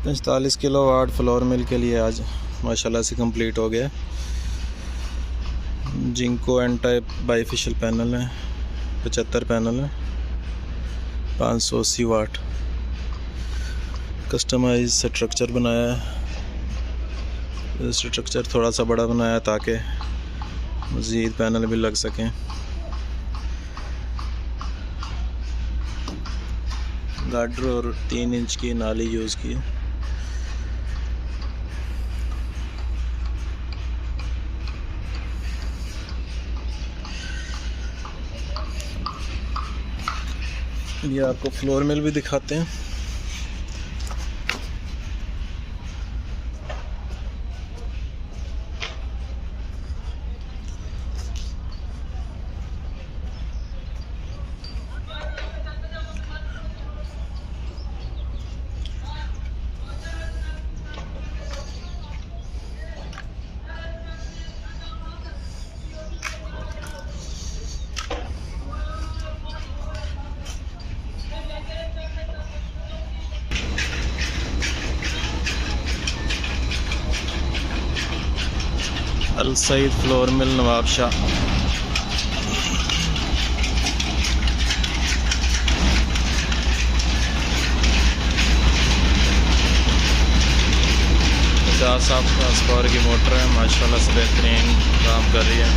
45 kilowatt flour mill के लिए आज माशाल्लाह से कंप्लीट हो गया। Jinko N type bifacial panel है, 75 पैनल है, 580 वाट। कस्टमाइज स्ट्रक्चर बनाया है। स्ट्रक्चर थोड़ा सा बड़ा बनाया ताकि मज़ीद पैनल भी लग सकें। गार्डर और 3 इंच की नाली यूज़ की है। ये आपको फ्लोर मिल भी दिखाते हैं। अल सईद फ्लोर मिल नवाबशाह। साहब पावर की मोटर है, माशाल्लाह से बेहतरीन काम कर रही है।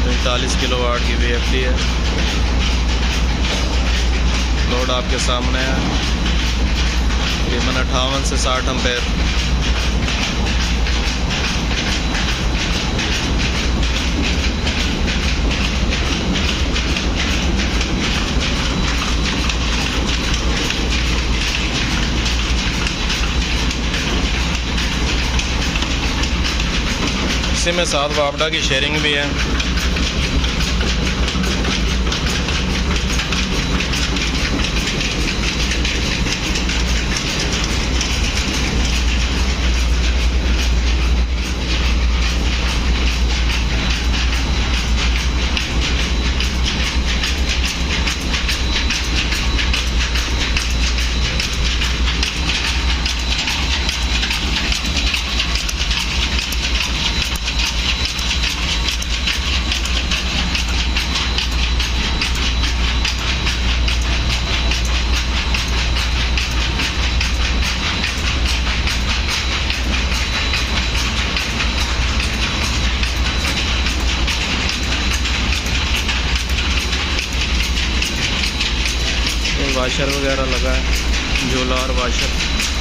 45 किलोवाट की VFD है। लोड आपके सामने है, तकरीबन 58 से 60 एम्पेयर। इसी में साथ वापडा की शेयरिंग भी है। वाशर वगैरह लगा है, झूला और वाशर।